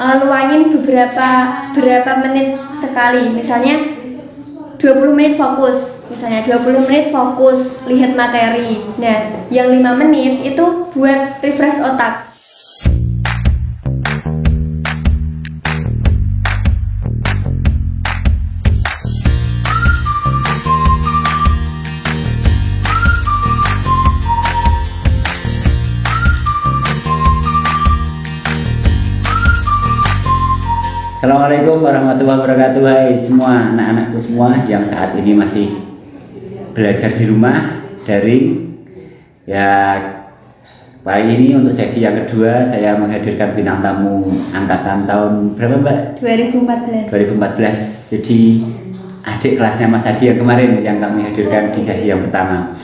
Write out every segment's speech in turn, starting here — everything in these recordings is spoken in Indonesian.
luangin berapa menit sekali. Misalnya 20 menit fokus, misalnya 20 menit fokus lihat materi. Nah, yang 5 menit itu buat refresh otak. Assalamualaikum warahmatullahi wabarakatuh. Hai semua anak-anakku semua yang saat ini masih belajar di rumah daring. Ya, kali ini untuk sesi yang kedua saya menghadirkan bintang tamu angkatan tahun berapa Mbak? 2014. Jadi adik kelasnya Mas Haji yang kemarin yang kami hadirkan di sesi yang pertama.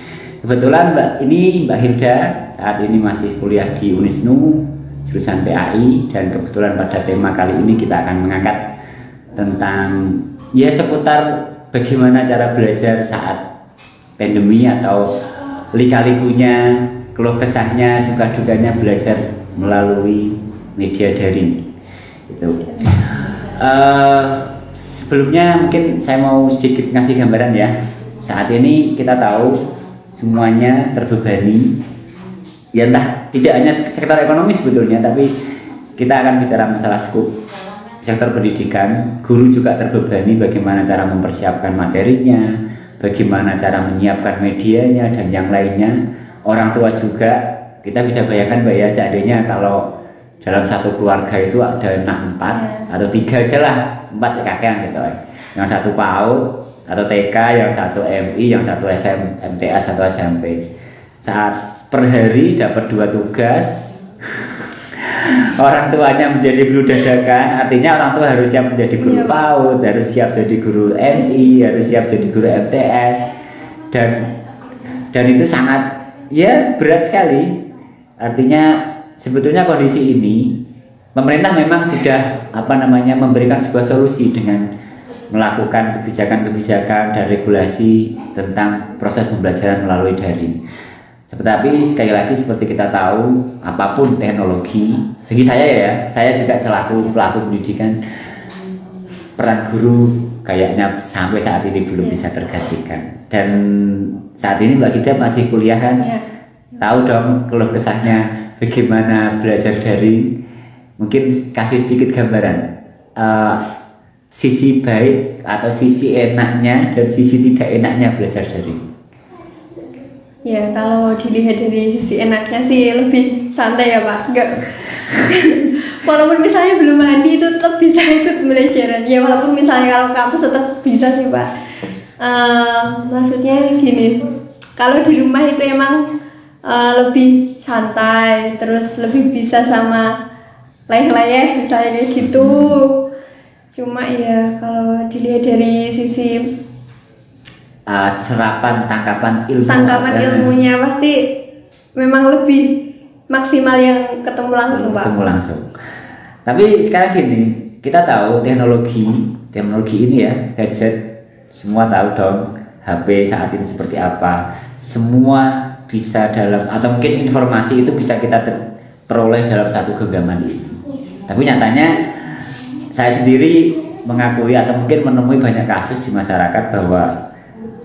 Kebetulan Mbak Hilda saat ini masih kuliah di Unisnu jurusan PAI, dan kebetulan pada tema kali ini kita akan mengangkat tentang ya seputar bagaimana cara belajar saat pandemi atau lika-likunya, keluh kesahnya, suka dukanya belajar melalui media daring. Itu. Sebelumnya mungkin saya mau sedikit ngasih gambaran ya. Saat ini kita tahu semuanya terbebani. Ya entah tidak hanya sektor ekonomi sebetulnya, tapi kita akan bicara masalah skup sektor pendidikan. Guru juga terbebani bagaimana cara mempersiapkan materinya, bagaimana cara menyiapkan medianya dan yang lainnya. Orang tua juga, kita bisa bayangkan Mbak ya, seandainya kalau dalam satu keluarga itu ada anak 4 atau 3 aja lah, 4 sekakean gitu. Yang satu PAUD atau TK, yang satu MI, yang satu MTS atau SMP. Saat per hari dapat 2 tugas, orang tuanya menjadi guru dadakan. Artinya orang tua harus siap menjadi guru PAUD, harus siap jadi guru MI, harus siap jadi guru MTS, dan itu sangat ya berat sekali. Artinya sebetulnya kondisi ini pemerintah memang sudah memberikan sebuah solusi dengan melakukan kebijakan-kebijakan dan regulasi tentang proses pembelajaran melalui daring. Tetapi sekali lagi seperti kita tahu, apapun teknologi, bagi saya juga selaku pelaku pendidikan, peran guru kayaknya sampai saat ini belum bisa tergantikan. Dan saat ini Mbak Gita masih kuliah kan, tahu dong keluh kesahnya bagaimana belajar daring. Mungkin kasih sedikit gambaran sisi baik atau sisi enaknya dan sisi tidak enaknya belajar daring. Ya, kalau dilihat dari sisi enaknya sih lebih santai ya Pak. Enggak. Walaupun misalnya belum mandi itu tetap bisa ikut pembelajaran. Ya walaupun misalnya kalau kampus tetap bisa sih Pak. Maksudnya gini, kalau di rumah itu emang lebih santai, terus lebih bisa sama leyeh-leyeh misalnya kayak gitu. Cuma ya kalau dilihat dari sisi serapan tangkapan ilmunya pasti memang lebih maksimal yang ketemu langsung Pak. Ketemu langsung. Tapi sekarang gini, kita tahu teknologi ini ya, gadget, semua tahu dong HP saat ini seperti apa. Semua bisa atau mungkin informasi itu bisa kita peroleh dalam satu genggaman ini. Tapi nyatanya saya sendiri mengakui atau mungkin menemui banyak kasus di masyarakat bahwa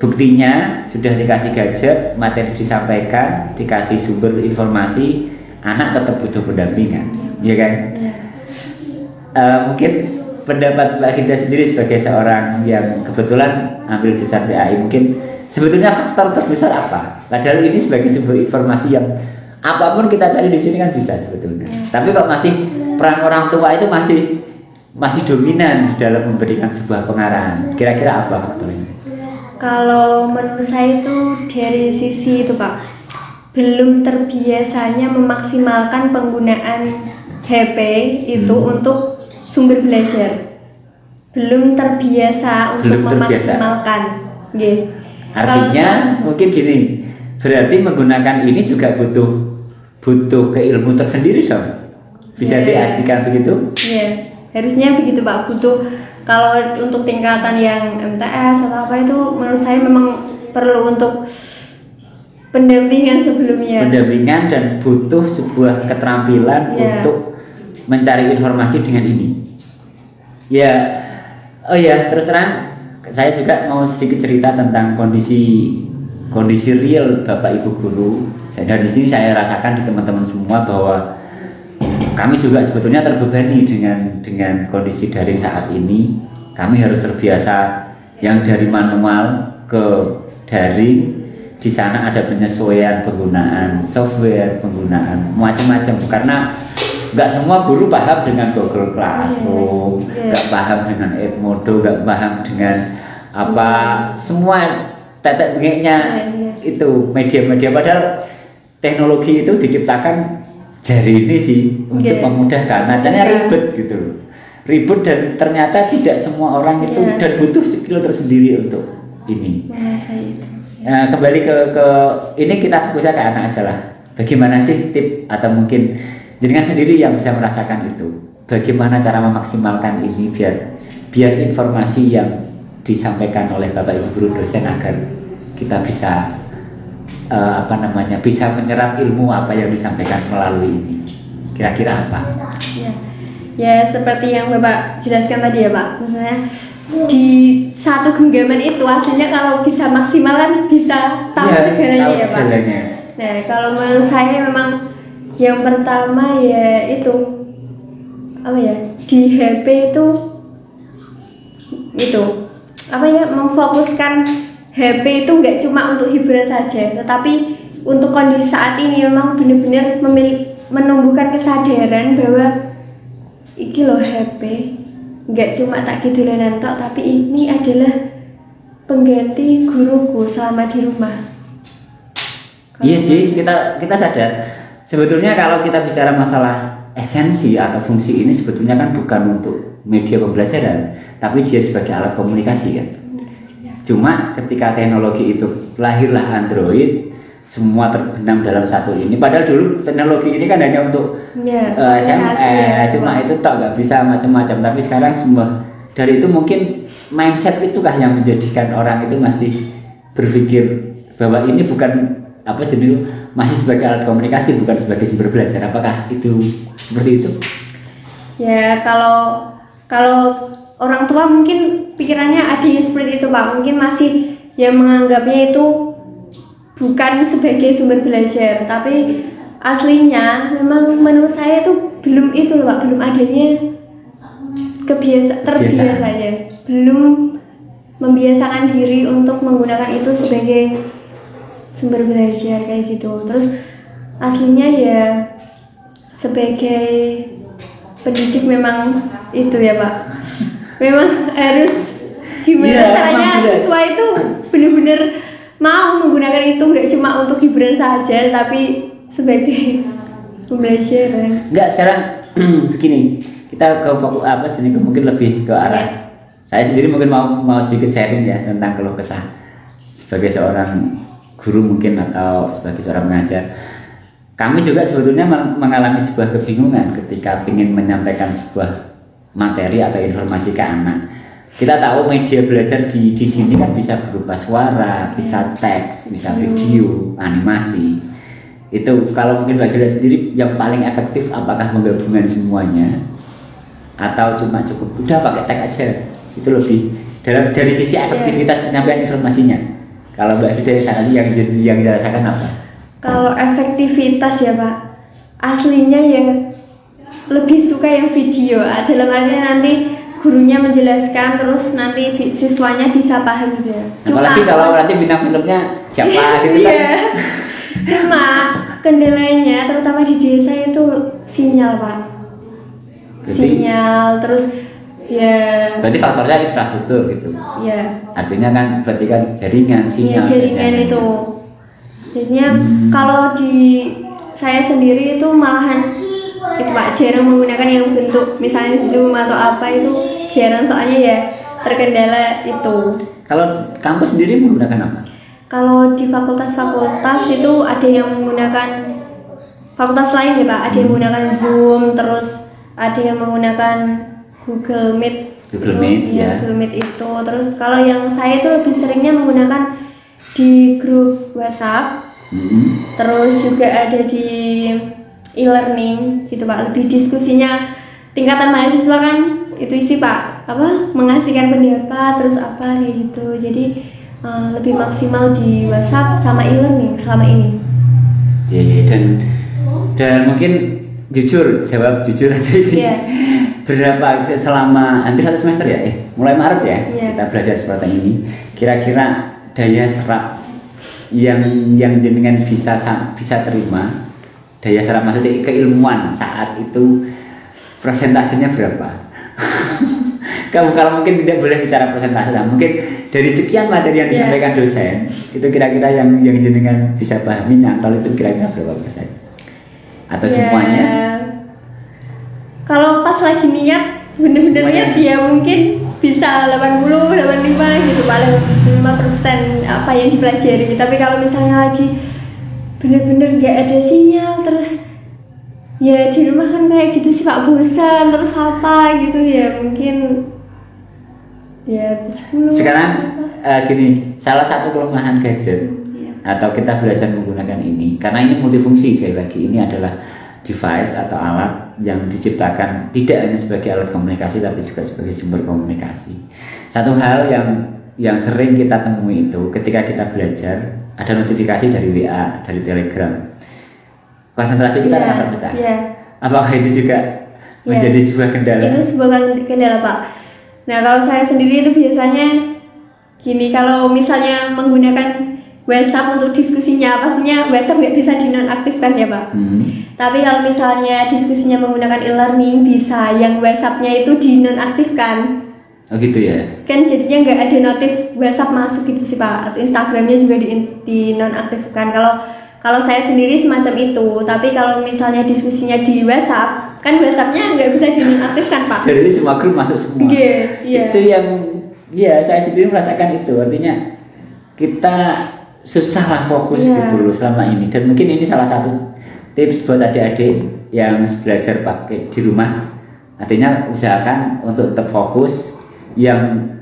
buktinya sudah dikasih gadget, materi disampaikan, dikasih sumber informasi, anak tetap butuh pendampingan, ya kan? Mungkin pendapat Mbak Gita sendiri sebagai seorang yang kebetulan ambil jurusan PAI, mungkin sebetulnya faktor terbesar apa? Padahal ini sebagai sebuah informasi yang apapun kita cari di sini kan bisa sebetulnya. Tapi kok masih peran orang tua itu masih dominan dalam memberikan sebuah pengarahan. Kira-kira apa faktornya? Kalau menurut saya itu dari sisi itu Pak, belum terbiasanya memaksimalkan penggunaan HP itu untuk sumber belajar. Belum terbiasa untuk memaksimalkan. Artinya mungkin gini, berarti menggunakan ini juga butuh keilmu tersendiri dong. Bisa diartikan begitu? Iya, harusnya begitu Pak. Butuh. Kalau untuk tingkatan yang MTS atau apa itu menurut saya memang perlu untuk pendampingan sebelumnya. Pendampingan dan butuh sebuah keterampilan untuk mencari informasi dengan ini. Ya, oh ya, terus terang saya juga mau sedikit cerita tentang kondisi real Bapak Ibu guru. Dari sini saya rasakan di teman-teman semua bahwa kami juga sebetulnya terbebani dengan kondisi daring saat ini. Kami harus terbiasa yang dari manual ke daring. Di sana ada penyesuaian penggunaan software, penggunaan macam-macam, karena nggak semua guru paham dengan Google Classroom, nggak paham dengan Edmodo, nggak paham dengan apa semua tetek bengeknya itu media-media, padahal teknologi itu diciptakan jari ini sih untuk memudahkan. Nadanya ribet gitu loh, ribet, dan ternyata tidak semua orang itu dan butuh skill tersendiri untuk ini. Nah, kembali ke ini kita fokusnya ke anak aja lah. Bagaimana sih tip atau mungkin jenengan sendiri yang bisa merasakan itu? Bagaimana cara memaksimalkan ini biar informasi yang disampaikan oleh Bapak Ibu guru dosen agar kita bisa bisa menyerap ilmu apa yang disampaikan melalui ini. Kira-kira apa? Ya seperti yang Bapak jelaskan tadi ya Pak. Misalnya di satu genggaman itu hasilnya kalau bisa maksimal kan bisa tahu segalanya ya Pak. Nah kalau menurut saya memang yang pertama ya itu di HP itu memfokuskan HP itu nggak cuma untuk hiburan saja, tetapi untuk kondisi saat ini memang benar-benar menumbuhkan kesadaran bahwa iki loh HP nggak cuma tak gitulenan tok, tapi ini adalah pengganti guruku selama di rumah. Iya sih, kita sadar. Sebetulnya kalau kita bicara masalah esensi atau fungsi ini sebetulnya kan bukan untuk media pembelajaran, tapi dia sebagai alat komunikasi kan. Cuma ketika teknologi itu lahirlah Android, semua terbenam dalam satu ini. Padahal dulu teknologi ini kan hanya untuk SMS, cuma itu tak nggak bisa macam-macam. Tapi sekarang semua dari itu mungkin mindset itu kah yang menjadikan orang itu masih berpikir bahwa ini bukan masih sebagai alat komunikasi, bukan sebagai sumber belajar. Apakah itu seperti itu? Ya kalau orang tua mungkin pikirannya ada yang seperti itu Pak. Mungkin masih yang menganggapnya itu bukan sebagai sumber belajar, tapi aslinya memang menurut saya itu belum itu loh Pak, belum adanya terbiasa ya, belum membiasakan diri untuk menggunakan itu sebagai sumber belajar kayak gitu. Terus aslinya ya sebagai pendidik memang itu ya Pak, memang harus gimana caranya siswa itu benar-benar mau menggunakan itu nggak cuma untuk hiburan saja, tapi sebagai pembelajaran. Enggak, sekarang begini, kita ke fokus mungkin lebih ke arah saya sendiri mungkin mau sedikit sharing ya tentang keluh kesah sebagai seorang guru mungkin atau sebagai seorang pengajar. Kami juga sebetulnya mengalami sebuah kebingungan ketika ingin menyampaikan sebuah materi atau informasi ke anak. Kita tahu media belajar di sini kan bisa berupa suara, bisa teks, bisa video, animasi. Itu kalau mungkin bagi saya sendiri yang paling efektif apakah menggabungkan semuanya atau cuma cukup udah pakai teks aja. Itu lebih dari sisi efektivitas penyampaian informasinya. Kalau Mbak Hida yang dirasakan apa? Kalau efektivitas ya Pak, aslinya yang lebih suka yang video. Dalam artinya nanti gurunya menjelaskan terus nanti siswanya bisa paham gitu ya. Apalagi kalau nanti bintang filmnya siapa gitu kan. Cuma kendalanya terutama di desa itu sinyal Pak. Sinyal terus ya. Berarti faktornya infrastruktur gitu. Iya. Artinya kan berarti kan jaringan sinyal. Iya jaringan itu. Jadinya kalau di saya sendiri itu malahan itu Pak jarang menggunakan yang bentuk misalnya Zoom atau apa, itu jarang soalnya ya terkendala itu. Kalau kampus sendiri menggunakan apa? Kalau di fakultas-fakultas itu ada yang menggunakan fakultas lain ya Pak, ada yang menggunakan Zoom, terus ada yang menggunakan Google Meet. Google Meet itu. Terus kalau yang saya itu lebih seringnya menggunakan di grup WhatsApp. Terus juga ada di e-learning gitu Pak, lebih diskusinya tingkatan mahasiswa kan itu sih Pak, apa mengasihkan pendapat terus apa kayak gitu. Jadi lebih maksimal di WhatsApp sama e-learning selama ini. Dan mungkin jawab jujur aja ini. Yeah. Berapa selama hampir 1 semester ya? Mulai Maret ya, kita belajar seperti ini. Kira-kira daya serap yang jenengan bisa terima, daya serap maksudnya keilmuan saat itu presentasinya berapa? Kalau mungkin tidak boleh bicara persentase lah, mungkin dari sekian materi yang disampaikan dosen itu kira-kira yang jenengan bisa pahami, kalau itu kira-kira berapa persen atau semuanya? Kalau pas lagi niat bener-bener niat ya mungkin bisa 80, 85 gitu, paling 5% apa yang dipelajari. Tapi kalau misalnya lagi bener-bener gak ada sinyal, terus ya di rumah kan kayak gitu sih Pak, bosan terus apa gitu ya, mungkin ya 70. Sekarang gini, salah satu kelemahan gadget atau kita belajar menggunakan ini, karena ini multifungsi sekali lagi, ini adalah device atau alat yang diciptakan tidak hanya sebagai alat komunikasi tapi juga sebagai sumber komunikasi. Satu hal yang sering kita temui itu ketika kita belajar, ada notifikasi dari WA, dari Telegram, konsentrasi kita akan terpecah. Apakah itu juga menjadi sebuah kendala? Itu sebuah kendala Pak. Nah kalau saya sendiri itu biasanya gini, kalau misalnya menggunakan WhatsApp untuk diskusinya, pastinya WhatsApp nggak bisa dinonaktifkan ya Pak. Tapi kalau misalnya diskusinya menggunakan e-learning bisa, yang WhatsApp-nya itu dinonaktifkan. Oh gitu ya? Kan jadinya nggak ada notif WhatsApp masuk gitu sih Pak. Atau Instagramnya juga dinonaktifkan. Kalau saya sendiri semacam itu. Tapi kalau misalnya diskusinya di WhatsApp, kan WhatsApp-nya nggak bisa dinonaktifkan Pak. Jadi semua grup masuk semua. Iya. Itu yang, saya sendiri merasakan itu. Artinya kita susah lah fokus gitu loh selama ini. Dan mungkin ini salah satu tips buat adik-adik yang belajar pakai di rumah. Artinya usahakan untuk tetap fokus yang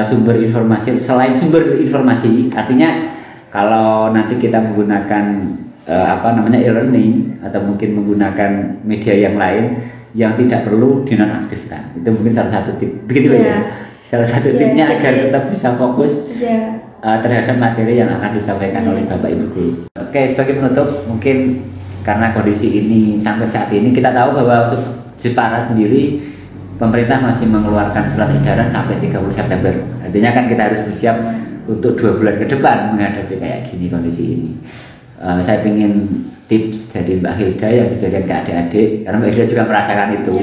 sumber informasi, selain sumber informasi, artinya kalau nanti kita menggunakan e-learning atau mungkin menggunakan media yang lain yang tidak perlu dinonaktifkan, itu mungkin salah satu tip, begitu ya. Salah satu tipnya agar tetap bisa fokus terhadap materi yang akan disampaikan oleh Bapak Ibu guru. Oke, sebagai penutup, mungkin karena kondisi ini sampai saat ini kita tahu bahwa untuk Jepara sendiri pemerintah masih mengeluarkan surat edaran sampai 30 September. Artinya kan kita harus bersiap untuk 2 bulan ke depan menghadapi kayak gini kondisi ini. Saya ingin tips dari Mbak Hilda yang diberikan ke adik-adik, karena Mbak Hilda juga merasakan itu.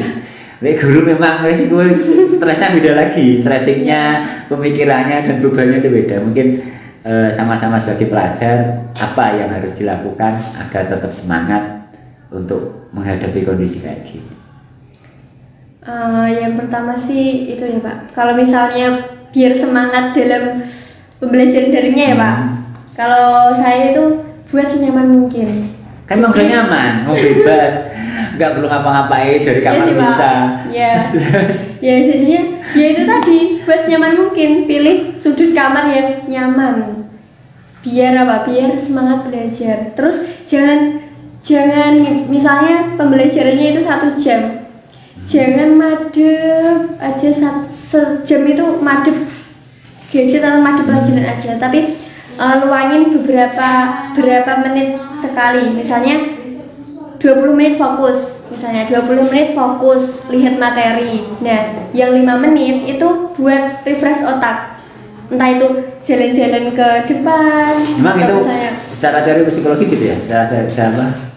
Guru memang resiko stresnya beda lagi, stressingnya, pemikirannya dan bebannya itu beda. Mungkin sama-sama sebagai pelajar apa yang harus dilakukan agar tetap semangat untuk menghadapi kondisi kayak gini. Yang pertama sih itu ya Pak, kalau misalnya biar semangat dalam pembelajaran daringnya ya Pak, kalau saya itu buat senyaman mungkin. Kan mau nyaman, mau bebas, nggak perlu ngapa-ngapain, dari kamar bisa. Ya jadinya ya itu tadi, buat senyaman mungkin, pilih sudut kamar yang nyaman. Biar semangat belajar. Terus jangan misalnya pembelajarannya itu 1 jam. Jangan madep aja sejam itu madep gadget atau madep pelajaran aja, tapi luangin berapa menit sekali, misalnya 20 menit fokus, lihat materi. Nah, yang 5 menit itu buat refresh otak, entah itu jalan-jalan ke depan. Memang itu secara teori psikologi gitu ya? Saya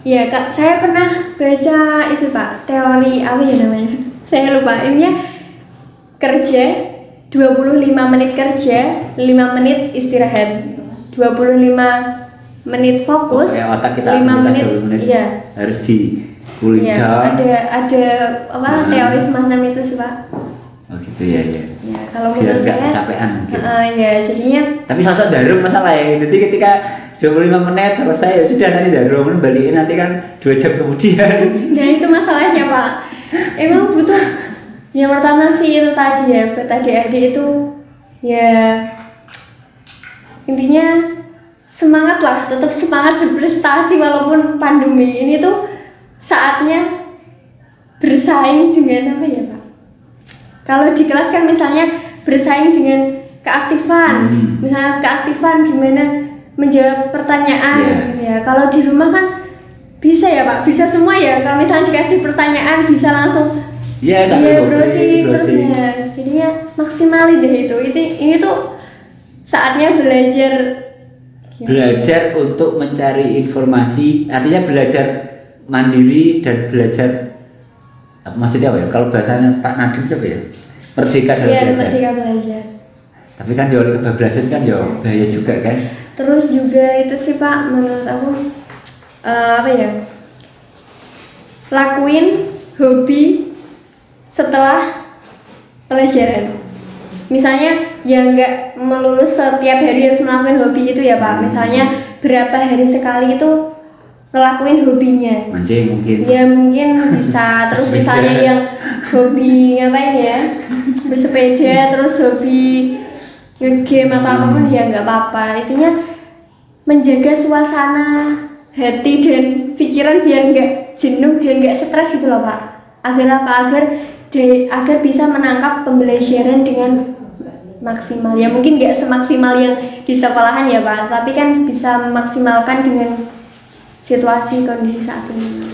iya Kak, saya pernah baca itu Pak, teori apa ya namanya? Saya lupa. Intinya kerja 25 menit kerja, 5 menit istirahat. 25 menit fokus, otak kita 5 menit iya. Harus di cooling down. Ada teori semacam itu sih Pak. Oh gitu ya. Ya, kalau menurut saya kecapean mungkin. Ya jadinya. Tapi sosok darum masalah ya. Jadi ketika 25 menit selesai ya sudah, nanti darum balikin nanti kan 2 jam kemudian. Nah itu masalahnya Pak. Emang butuh. Yang pertama sih itu tadi ya, buat adik-adik itu ya intinya semangat lah, tetap semangat berprestasi walaupun pandemi ini tuh saatnya bersaing dengan apa ya Pak? Kalau di kelas kan misalnya bersaing dengan keaktifan, misalnya keaktifan gimana menjawab pertanyaan, ya. Kalau di rumah kan bisa ya Pak, bisa semua ya. Kalau misalnya dikasih pertanyaan bisa langsung browsing terusnya. Jadinya maksimalin deh itu. Ini tuh saatnya belajar untuk mencari informasi, artinya belajar mandiri dan belajar maksudnya apa ya? Kalau bahasanya Pak Nadiem itu apa ya? Merdeka dalam belajar. Merdeka belajar. Tapi kan jauh kebablasan kan jauh bahaya juga kan. Terus juga itu sih Pak, menurut aku apa ya? Lakuin hobi setelah pelajaran. Misalnya ya nggak melulu setiap hari harus melakukan hobi itu ya Pak. Misalnya berapa hari sekali itu ngelakuin hobinya. Mancing mungkin. Ya mungkin bisa. Terus misalnya yang hobi ngapain ya? Bersepeda, terus hobi nge-game atau apapun ya nggak apa-apa. Itunya menjaga suasana hati dan pikiran biar nggak jenuh dan nggak stres gitu loh Pak. Agar apa? Agar bisa menangkap pembelajaran dengan maksimal. Ya mungkin nggak semaksimal yang di sekolahan ya Pak, tapi kan bisa memaksimalkan dengan situasi kondisi saat ini.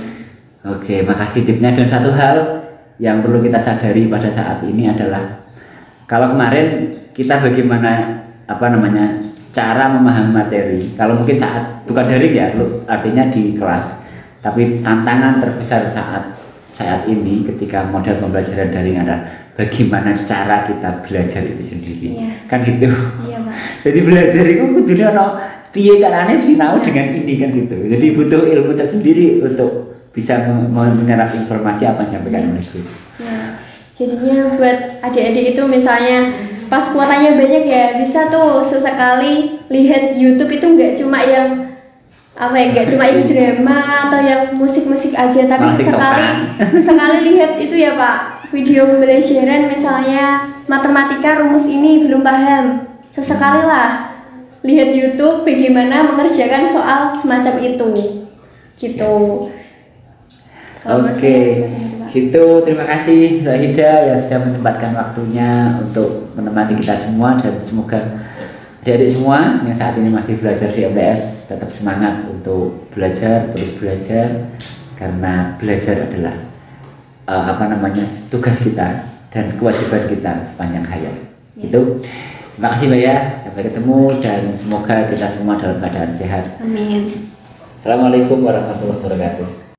Oke, makasih tipnya. Dan satu hal yang perlu kita sadari pada saat ini adalah kalau kemarin kita bagaimana cara memahami materi. Kalau mungkin saat bukan daring ya, artinya di kelas. Tapi tantangan terbesar saat ini ketika model pembelajaran daring adalah bagaimana cara kita belajar itu sendiri. Kan gitu. Iya Pak. Jadi belajar itu kudunya piye carane sinau dengan ini kan gitu. Jadi butuh ilmu tersendiri untuk bisa menyerap informasi apa yang disampaikan oleh guru. Ya, jadinya buat adik-adik itu misalnya pas kuotanya banyak ya bisa tuh sesekali lihat YouTube itu nggak cuma yang nggak cuma yang drama atau yang musik-musik aja, tapi sekali lihat itu ya Pak, video pembelajaran misalnya matematika rumus ini belum paham, sesekali lah lihat YouTube bagaimana mengerjakan soal semacam itu gitu. Oke, gitu. Terima kasih Mbak Hida yang sudah menyempatkan waktunya untuk menemani kita semua, dan semoga adik-adik semua yang saat ini masih belajar di MTS tetap semangat untuk belajar, terus belajar, karena belajar adalah tugas kita dan kewajiban kita sepanjang hayat. Itu. Terima kasih Mbak ya, sampai ketemu dan semoga kita semua dalam keadaan sehat. Amin. Assalamualaikum warahmatullahi wabarakatuh.